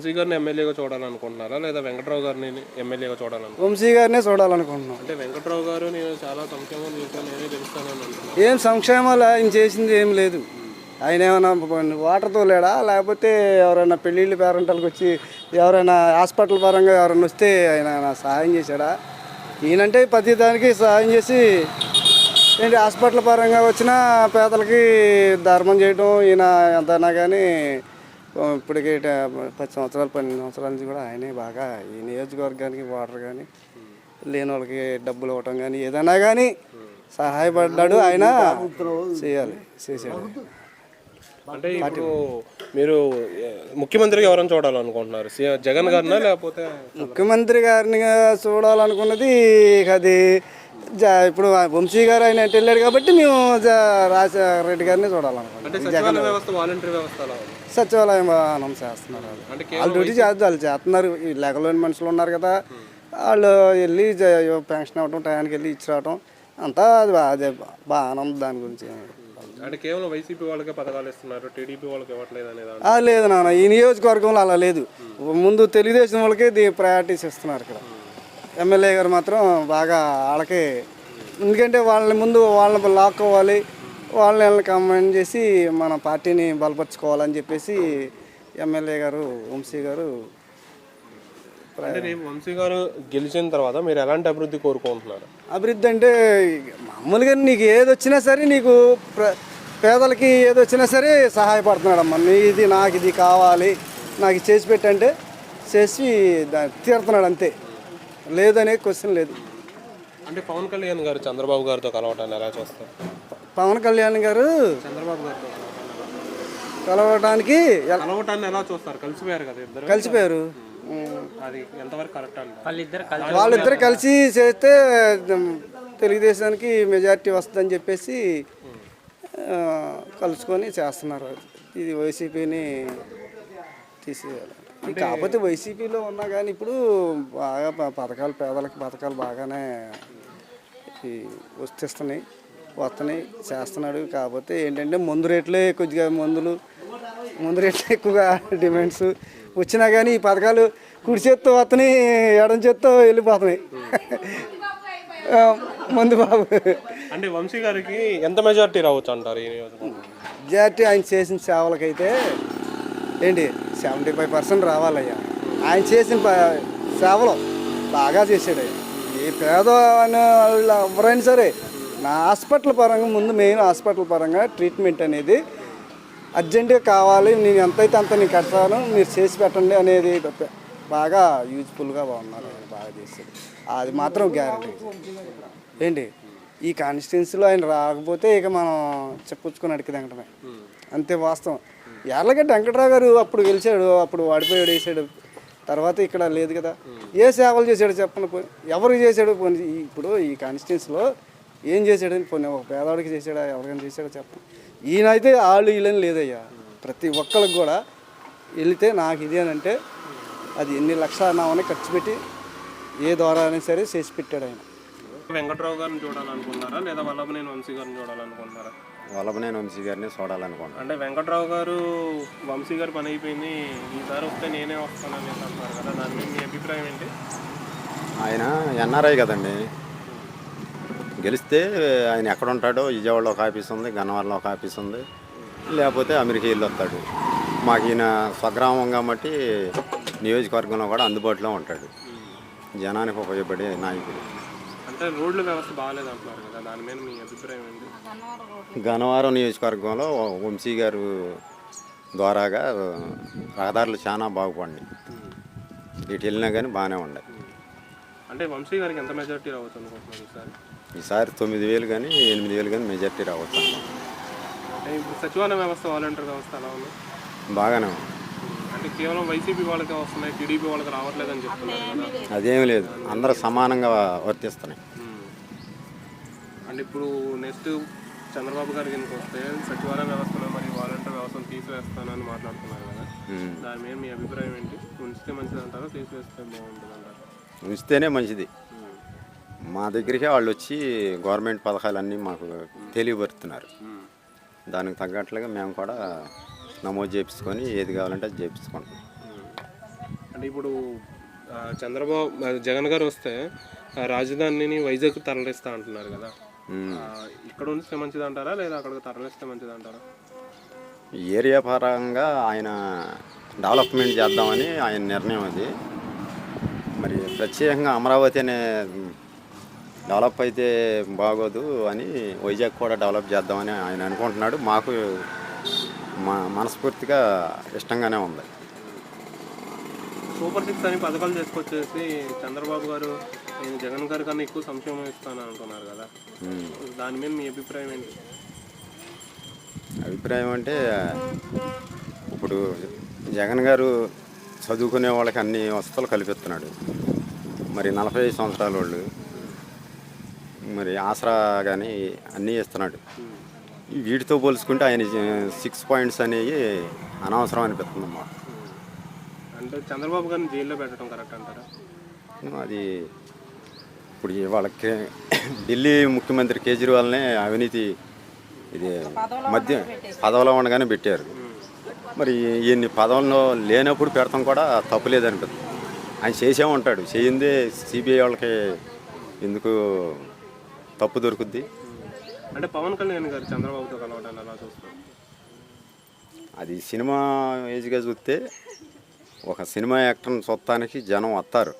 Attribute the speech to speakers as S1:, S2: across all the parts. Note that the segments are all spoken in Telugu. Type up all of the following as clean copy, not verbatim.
S1: వంశీ గారిని ఎమ్మెల్యేగా చూడాలనుకుంటున్నారా లేదా వెంకట్రావు గారిని ఎమ్మెల్యేగా చూడాలనుకుంటున్నారా?
S2: వంశీ గారినే చూడాలనుకుంటున్నాం.
S1: అంటే వెంకట్రావు గారు నేను చాలా సంక్షేమం చేశాను నేనే తెలుస్తానని అంటున్నాను.
S2: ఏం సంక్షేమాలు ఆయన చేసింది ఏం లేదు. ఆయన ఏమైనా వాటర్ తోలేడా, లేకపోతే ఎవరైనా పెళ్ళిళ్ళు పేరెంటాలకు వచ్చి ఎవరైనా హాస్పిటల్ పరంగా ఎవరైనా వస్తే ఆయన సహాయం చేశాడా? ఈయనంటే ప్రతి దానికి సహాయం చేసి ఏంటి హాస్పిటల్ పరంగా వచ్చిన పేదలకి ధర్మం చేయడం ఈయన ఎంతైనా కానీ ఇప్పటికే 10 సంవత్సరాలు 12 సంవత్సరాల నుంచి కూడా ఆయనే బాగా ఈ నియోజకవర్గానికి వాటర్ కానీ లేని వాళ్ళకి డబ్బులు ఇవ్వటం కానీ ఏదైనా కానీ సహాయపడ్డాడు. ఆయన చేశాడు.
S1: అంటే ఇప్పుడు మీరు ముఖ్యమంత్రిగా ఎవరైనా చూడాలనుకుంటున్నారు? జగన్ గారినా లేకపోతే?
S2: ముఖ్యమంత్రి గారిని చూడాలనుకున్నది అది ఇప్పుడు వంశీ గారు ఆయన వెళ్ళాడు కాబట్టి మేము రాజశేఖర రెడ్డి గారిని చూడాలనుకుంటున్నాం. సచివాలయం బాగా చేస్తున్నారు. వాళ్ళు డ్యూటీ చేస్తున్నారు. ఈ లెగలోని మనుషులు ఉన్నారు కదా, వాళ్ళు వెళ్ళి పెన్షన్ అవ్వటం, టయానికి వెళ్ళి ఇచ్చి రావటం అంతా అదే బాగా ఉంది. దాని గురించి
S1: అంటే కేవలం వైసీపీ వాళ్ళకే పథకాలు ఇస్తున్నారు, టీడీపీ వాళ్ళకి ఇవ్వట్లేదు అనేది?
S2: లేదు నాన్న, ఈ నియోజకవర్గంలో అలా లేదు. ముందు తెలుగుదేశం వాళ్ళకే ప్రయారిటీస్ ఇస్తున్నారు. ఇక్కడ ఎమ్మెల్యే గారు మాత్రం బాగా వాళ్ళకి, ఎందుకంటే వాళ్ళని ముందు వాళ్ళని లాక్కోవాలి, వాళ్ళని కమెంట్ చేసి మన పార్టీని బలపరుచుకోవాలని చెప్పేసి ఎమ్మెల్యే గారు వంశీ గారు.
S1: అంటే రేపు వంశీ గారు గెలిచిన తర్వాత మీరు ఎలాంటి అభివృద్ధి కోరుకుంటున్నారు?
S2: అభివృద్ధి అంటే మామూలుగా నీకు ఏది వచ్చినా సరే, నీకు పేదలకి ఏది వచ్చినా సరే సహాయపడుతున్నాడమ్మా. ఇది నాకు ఇది కావాలి, నాకు చేసి పెట్టంటే చేసి తీరుతున్నాడు, అంతే. లేదనే క్వశ్చన్ లేదు.
S1: అంటే పవన్ కళ్యాణ్ గారు చంద్రబాబు గారితో కలవటాన్ని ఎలా చూస్తారు?
S2: పవన్ కళ్యాణ్ గారు
S1: చంద్రబాబు గారితో
S2: కలవటాన్ని
S1: ఎలా చూస్తారు? కలిసిపోయారు కదా ఇద్దరు.
S2: కలిసిపోయారు.
S1: అది ఎంతవరకు కరెక్ట్ అండి?
S2: వాళ్ళిద్దరు కలిసి చేస్తే తెలుగుదేశానికి మెజారిటీ వస్తుందని చెప్పేసి కలుసుకొని చేస్తున్నారు. ఇది వైసీపీని తీసేయాలి. కాకపోతే వైసీపీలో ఉన్నా కానీ ఇప్పుడు బాగా పథకాలు, పేదలకు పథకాలు బాగానే వస్తున్నాయి చేస్తున్నాడు. కాకపోతే ఏంటంటే మందు రేట్లే కొద్దిగా మందు రేట్లు ఎక్కువగా డిమాండ్స్ వచ్చినా కానీ ఈ పథకాలు కుడి చేత్తో వస్తున్నాయి, ఎడం చేత్తో వెళ్ళిపోతున్నాయి. మందు బాబు
S1: అంటే వంశీ గారికి ఎంత మెజారిటీ రావచ్చు అంటారు ఈ నియోజకవర్గం?
S2: మెజారిటీ ఆయన చేసిన సేవలకైతే ఏంటి 75% రావాలయ్యా. ఆయన చేసిన సేవలు బాగా చేశాడు. ఏ పేద వాళ్ళు ఎవరైనా సరే నా హాస్పిటల్ పరంగా ముందు మెయిన్ హాస్పిటల్ పరంగా ట్రీట్మెంట్ అనేది అర్జెంటుగా కావాలి, నేను ఎంతైతే అంత నేను కడతాను, మీరు చేసి పెట్టండి అనేది బాగా యూజ్ఫుల్గా బాగున్నారు. బాగా చేశాడు. అది మాత్రం గ్యారెంటీ. ఏంటి ఈ కాన్స్టిట్యున్సీలో ఆయన రాకపోతే ఇక మనం చెప్పుచ్చుకొని అడిగి వెంకటమే, అంతే వాస్తవం. యార్లగడ్డ వెంకట్రావు గారు అప్పుడు గెలిచాడు, అప్పుడు వాడిపోయాడు, వేసాడు. తర్వాత ఇక్కడ లేదు కదా. ఏ సేవలు చేశాడు చెప్పండి, పోయి ఎవరికి చేశాడు? పోనీ ఇప్పుడు ఈ కాన్స్టిట్యున్సీలో ఏం చేశాడని పోనీ ఒక పేదవాడికి చేశాడా, ఎవరికైనా చేశాడో చెప్పండి. ఈయన అయితే వీళ్ళని లేదయ్యా. ప్రతి ఒక్కరికి కూడా వెళితే నాకు ఇది అని అంటే అది ఎన్ని లక్షలు ఖర్చు పెట్టి ఏ ద్వారా అయినా సరే చేసి పెట్టాడు ఆయన.
S1: వెంకట్రావు గారిని చూడాలనుకుంటున్నారా లేదా వల్లభనేని వంశీ గారిని చూడాలనుకుంటున్నారా?
S3: వల్లభనేని వంశీ గారిని చూడాలనుకుంటున్నాను.
S1: అంటే వెంకట్రావు గారు వంశీ గారు పని అయిపోయింది, ఈసారి వస్తే నేనే వస్తానని అంటున్నారు కదా, దాని మీద మీ అభిప్రాయం ఏంటి?
S3: ఆయన ఎన్ఆర్ఐ కదండి. గెలిస్తే ఆయన ఎక్కడ ఉంటాడో, విజయవాడలో ఒక ఆఫీస్ ఉంది, గన్నవరంలో ఒక ఆఫీస్ ఉంది, లేకపోతే అమెరికా వెళ్ళి వస్తాడు. మాకు ఈయన స్వగ్రామం కాబట్టి నియోజకవర్గంలో కూడా అందుబాటులో ఉంటాడు. జనానికి ఉపయోగపడే నాయకుడు.
S1: అంటే రోడ్ల వ్యవస్థ బాగాలేదు అంటున్నారు కదా, దాని మీద మీ అభిప్రాయం ఏంటి?
S3: గన్నవరం నియోజకవర్గంలో వంశీ గారు ద్వారాగా రహదారులు చాలా బాగుపడినాయి. ఇటు వెళ్ళినా కానీ బాగానే ఉన్నాయి.
S1: అంటే వంశీ గారికి ఎంత మెజారిటీ రావచ్చు అనుకుంటున్నారు
S3: ఈసారి 9,000 కానీ 8,000 కానీ మెజారిటీ రావచ్చు.
S1: అంటే ఇప్పుడు సచివాలయ వ్యవస్థ, వాలంటీర్ వ్యవస్థ ఎలా ఉంది?
S3: బాగానే ఉంది.
S1: అంటే కేవలం వైసీపీ వాళ్ళకి వస్తున్నాయి, టీడీపీ వాళ్ళకి రావట్లేదని చెప్తున్నారు కదా.
S3: అదేమీ లేదు, అందరూ సమానంగా వర్తిస్తున్నాయి.
S1: అంటే ఇప్పుడు నెక్స్ట్ చంద్రబాబు గారికి ఎందుకు వస్తే సచివాలయ వ్యవస్థలో మరి వాలంటీర్ వ్యవస్థను తీసివేస్తానని మాట్లాడుతున్నారు కదా, దాని మీద మీ అభిప్రాయం ఏంటి? ఉంచితే మంచిది అంటారా, తీసివేస్తే బాగుంటుంది అంటారా?
S3: ఉంచితేనే మంచిది. మా దగ్గరికి వాళ్ళు వచ్చి గవర్నమెంట్ పథకాలన్నీ మాకు తెలియబరుతున్నారు. దానికి తగ్గట్లుగా మేము కూడా నమోదు చేయించుకొని ఏది కావాలంటే అది చేయించుకుంటాం.
S1: అంటే ఇప్పుడు జగన్ గారు వస్తే రాజధానిని వైజాగ్ తరలిస్తా అంటున్నారు కదా, ఇక్కడ ఉంచితే మంచిది అంటారా లేదా అక్కడికి తరలిస్తే మంచిది అంటారా?
S3: ఏరియా పరంగా ఆయన డెవలప్మెంట్ చేద్దామని ఆయన నిర్ణయం అది. మరి ప్రత్యేకంగా అమరావతి అనే డెవలప్ అయితే బాగోదు అని వైజాగ్ కూడా డెవలప్ చేద్దామని ఆయన అనుకుంటున్నాడు. మాకు మనస్ఫూర్తిగా ఇష్టంగానే ఉంది.
S1: సూపర్ 6 అని పథకాలు తీసుకొచ్చేసి చంద్రబాబు గారు నేను జగన్ గారి కన్నా ఎక్కువ సంక్షేమం ఇస్తాను అంటున్నారు కదా, దాని మీద మీ అభిప్రాయం ఏంటి?
S3: అభిప్రాయం అంటే ఇప్పుడు జగన్ గారు చదువుకునే వాళ్ళకి అన్ని వసతులు కల్పిస్తున్నాడు. మరి 45 సంవత్సరాల వాళ్ళు మరి ఆసరా కానీ అన్నీ ఇస్తున్నాడు. వీటితో పోల్చుకుంటే ఆయన 6 పాయింట్స్ అనేవి అనవసరం అనిపిస్తుందమ్మా.
S1: అంటే చంద్రబాబు గారిని జైల్లో పెట్టడం కరెక్ట్ అంటారా?
S3: అది ఇప్పుడు వాళ్ళకి ఢిల్లీ ముఖ్యమంత్రి కేజ్రీవాల్నే అవినీతి ఇది పదవిలో ఉండగానే పెట్టారు. మరి ఈయన్ని పదవుల్లో లేనప్పుడు పెడతాం కూడా తప్పులేదనిపిస్తుంది. ఆయన చేసే ఉంటాడు, చేయిందే సిబిఐ వాళ్ళకి ఎందుకు తప్పు దొరుకుద్ది.
S1: అంటే పవన్ కళ్యాణ్ గారు చంద్రబాబుతో కలవడాన్ని అలా చూస్తారు.
S3: అది సినిమా ఏజ్గా చూస్తే ఒక సినిమా యాక్టర్ని చూడటానికి జనం వస్తారు,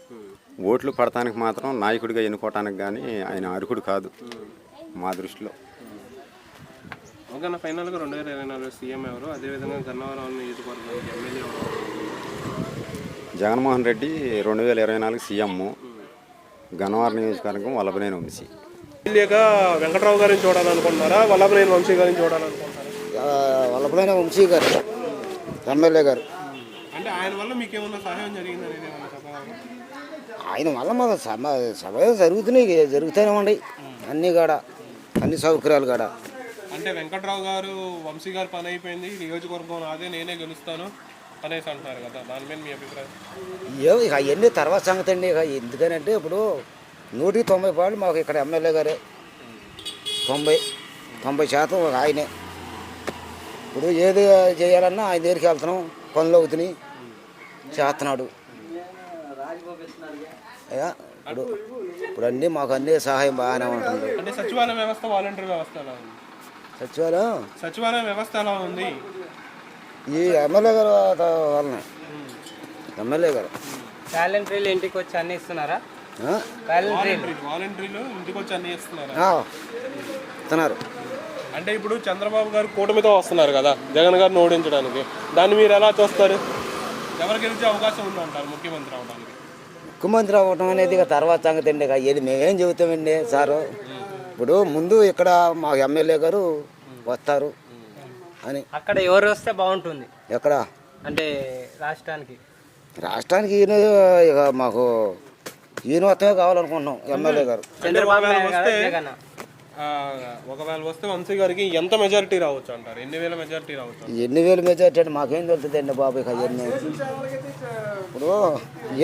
S3: ఓట్లు పడటానికి మాత్రం నాయకుడిగా ఎన్నుకోవటానికి కానీ ఆయన అర్హుడు కాదు మా దృష్టిలో.
S1: ఓకేనా, ఫైనల్గా 2024 సీఎం ఎవరు, అదేవిధంగా గన్నవరం నియోజకవర్గం ఎమ్మెల్యే ఎవరు?
S3: జగన్మోహన్ రెడ్డి 2024 సీఎం, గన్నవరం నియోజకవర్గం వల్లభనేని వంశీ.
S1: ఎమ్మెల్యేగా వెంకట్రావు గారిని చూడాలనుకుంటున్నారా, వల్లభనేని వంశీ గారిని చూడాలనుకుంటున్నారా?
S2: వల్లభనేని వంశీ గారు ఎమ్మెల్యే గారు.
S1: అంటే ఆయన వల్ల మీకు ఏమన్నా సహాయం జరిగిందని ఏమన్నా చెప్పగలరా?
S2: ఆయన వల్ల మాకు సమయం జరుగుతూనే ఉన్నాయి అన్నీ కాడ, అన్ని సౌకర్యాలు కాడ.
S1: అంటే వెంకట్రావు గారు వంశీ గారు పని అయిపోయింది, నియోజకవర్గం నాదే, నేనే గెలుస్తాను అనేసి అంటున్నారు కదా, దాని మీద మీ అభిప్రాయం?
S2: ఇక అవన్నీ తర్వాత సంగతి అండి. ఇక ఎందుకనంటే ఇప్పుడు 190% మాకు ఇక్కడ ఎమ్మెల్యే గారే, 90% ఆయనే. ఇప్పుడు ఏది చేయాలన్నా ఆయన దగ్గరికి వెళ్తున్నాం, పనులు అవుతున్నాయి, చేస్తున్నాడు. ఇప్పుడు అన్నీ మాకు అన్నీ సహాయం బాగానే ఉంటుంది.
S1: అంటే సచివాలయ వ్యవస్థ, వాలంటీర్ వ్యవస్థ ఎలా ఉంది? సచివాలయ వ్యవస్థ ఎలా ఉంది?
S2: ఈ ఎమ్మెల్యే గారు వలన, ఎమ్మెల్యే గారు
S4: వాలంటీర్లు ఇంటికి వచ్చి అన్ని ఇస్తున్నారా?
S1: వాలంటీర్లు ఇంటికి వచ్చి అన్ని
S2: ఇస్తున్నారు.
S1: అంటే ఇప్పుడు చంద్రబాబు గారు కూటమితో వస్తున్నారు కదా జగన్ గారిని ఓడించడానికి, దాన్ని మీరు ఎలా చూస్తారు? ఎవరు గెలిచే అవకాశం ఉందంటారు ముఖ్యమంత్రి అవడానికి?
S2: ముఖ్యమంత్రి అవ్వటం అనేది ఇక తర్వాత సంగతి అండి. ఇక ఇది మేమేం చెబుతామండి సారు. ఇప్పుడు ముందు ఇక్కడ మా ఎమ్మెల్యే గారు వస్తారు అని.
S4: అక్కడ ఎవరు వస్తే బాగుంటుంది?
S2: ఎక్కడ
S4: అంటే రాష్ట్రానికి
S2: ఈయన ఇక మాకు ఈయన వస్తమే కావాలనుకుంటున్నాం, ఎమ్మెల్యే గారు.
S1: ఒకవేళ వస్తే వంశీ గారికి ఎంత మెజారిటీ రావచ్చు అంటారు? ఎన్ని వేల మెజారిటీ రావచ్చు?
S2: ఎన్ని వేల మెజారిటీ అంటే మాకేం తెలుస్తుంది అండి బాబు. ఇక అవన్నీ ఇప్పుడు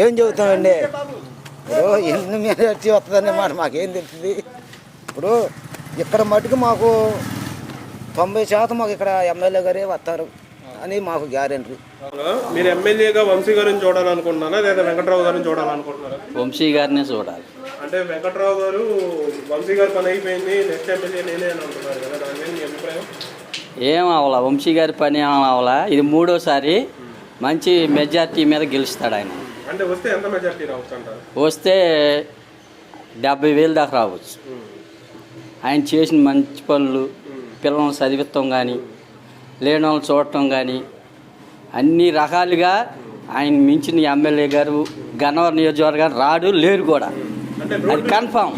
S2: ఏం చెబుతామండి. ఇప్పుడు ఎన్ని మెజారిటీ వస్తుందనే మాట మాకేం తెలుస్తుంది. ఇప్పుడు ఇక్కడ మటుకు మాకు 90% మాకు ఇక్కడ ఎమ్మెల్యే గారే వస్తారు అని మాకు గ్యారెంటీ.
S1: మీరు ఎమ్మెల్యేగా వంశీ గారిని చూడాలనుకుంటున్నారా లేదా వెంకట్రావు గారిని చూడాలనుకుంటున్నారా?
S5: వంశీ గారినే చూడాలి.
S1: అంటే వెంకట్రావు గారు వంశీ గారి పని అయిపోయింది, నెక్స్ట్ ఎమ్మెల్యే నేనే అని అంటున్నారు కదా, దాని మీద మీ అభిప్రాయం?
S5: ఏం అవలా, వంశీ గారి పని ఏం అవలా. ఇది 3వసారి మంచి మెజార్టీ మీద గెలుస్తాడు ఆయన.
S1: అంటే వస్తే ఎంత మెజార్టీ రావచ్చు అంటారు?
S5: వస్తే 70,000 దాకా రావచ్చు. ఆయన చేసిన మంచి పనులు, పిల్లలను చదివిస్తాం కానీ, లేని వాళ్ళు చూడటం కానీ, అన్ని రకాలుగా ఆయన మించిన ఎమ్మెల్యే గారు గన్నవరం నియోజకవర్గాన్ని రాడు, లేరు కూడా. అది కన్ఫామ్.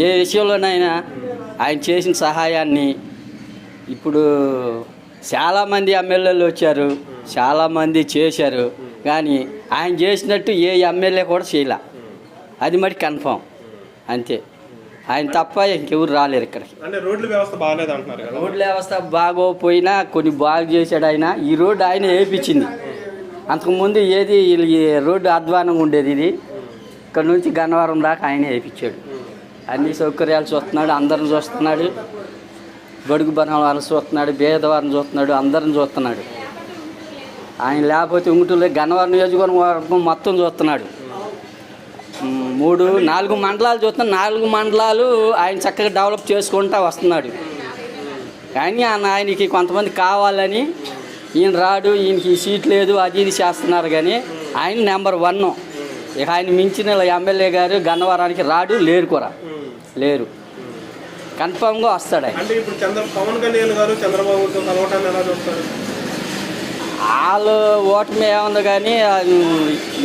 S5: ఏ విషయంలోనైనా ఆయన చేసిన సహాయాన్ని ఇప్పుడు చాలామంది ఎమ్మెల్యేలు వచ్చారు, చాలామంది చేశారు, కానీ ఆయన చేసినట్టు ఏ ఎమ్మెల్యే కూడా చేయలే. అది మరి కన్ఫామ్ అంతే. ఆయన తప్ప ఇంకెవరు రాలేరు ఇక్కడికి.
S1: అంటే రోడ్ల వ్యవస్థ బాగాలేదు అంటున్నారు కదా?
S5: రోడ్ల వ్యవస్థ బాగోపోయినా కొన్ని బాగు చేశాడు ఆయన. ఈ రోడ్డు ఆయన వేయించింది. అంతకుముందు ఏది ఈ రోడ్డు అధ్వానంగా ఉండేది. ఇది ఇక్కడ నుంచి గన్నవరం దాకా ఆయన వేయించాడు. అన్ని సౌకర్యాలు చూస్తున్నాడు, అందరిని చూస్తున్నాడు, బడుగు బనం వాళ్ళని చూస్తున్నాడు, పేదవారిని చూస్తున్నాడు, అందరిని చూస్తున్నాడు. ఆయన లేకపోతే ఉంగుటూరులో గన్నవరం నియోజకవర్గం మొత్తం చూస్తున్నాడు. 4 మండలాలు చూస్తున్నా, 4 మండలాలు ఆయన చక్కగా డెవలప్ చేసుకుంటూ వస్తున్నాడు. కానీ ఆయనకి కొంతమంది కావాలని ఈయన రాడు, ఈయనకి సీట్ లేదు, అది ఇది చేస్తున్నారు. కానీ ఆయన నెంబర్ 1. ఇక ఆయన మించిన ఎమ్మెల్యే గారు గన్నవరానికి రాడు, లేరు కూడా లేరు. కన్ఫామ్గా వస్తాడు ఆయన.
S1: అంటే ఇప్పుడు పవన్ కళ్యాణ్ గారు చంద్రబాబుతో కలవటాన్ని ఎలా చూస్తారు?
S5: వాళ్ళు ఓటమి ఏముంది కానీ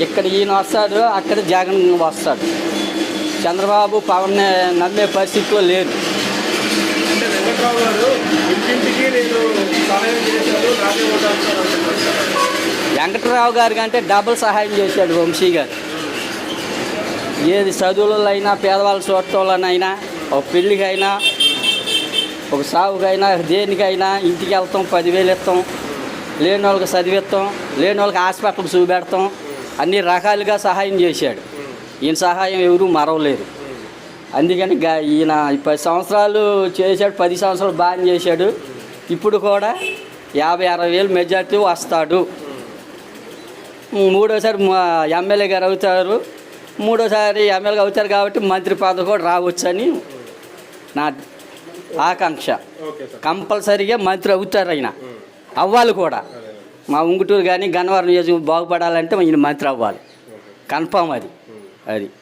S5: ఇక్కడ ఈయన వస్తాడు, అక్కడ జగన్ వస్తాడు. చంద్రబాబు పవన్ నమ్మే పరిస్థితిలో లేదు.
S1: అంటే వెంకట్రావు గారు ఇంటింటికి నేను సహాయం చేశాను, నాకే ఓటేస్తారు అంటున్నారు.
S5: వెంకట్రావు గారి కంటే డబుల్ సహాయం చేశాడు వంశీ గారు. ఏది చదువులలో అయినా, పేదవాళ్ళ చూడటంలోనైనా, ఒక పెళ్ళికైనా, ఒక సాగుకైనా, దేనికైనా ఇంటికి వెళ్తాం, 10,000 ఇస్తాం, లేని వాళ్ళకి చదివిస్తాం, లేని వాళ్ళకి హాస్పిటల్కి చూపెడతాం, అన్ని రకాలుగా సహాయం చేశాడు. ఈయన సహాయం ఎవరూ మరవలేరు. అందుకని ఈయన 10 సంవత్సరాలు చేశాడు, 10 సంవత్సరాలు బాగా చేశాడు. ఇప్పుడు కూడా 50-60 వేలు మెజార్టీ వస్తాడు. 3వసారి ఎమ్మెల్యే గారు అవుతారు. 3వసారి ఎమ్మెల్యేగా అవుతారు కాబట్టి మంత్రి పదవి కూడా రావచ్చని నా ఆకాంక్ష. కంపల్సరీగా మంత్రి అవుతారు. ఆయన అవ్వాలి కూడా. మా ఉంగుటూరు కానీ గన్నవరం నియోజకవర్గం బాగుపడాలంటే ఈయన మంత్రి అవ్వాలి, కన్ఫామ్ అది.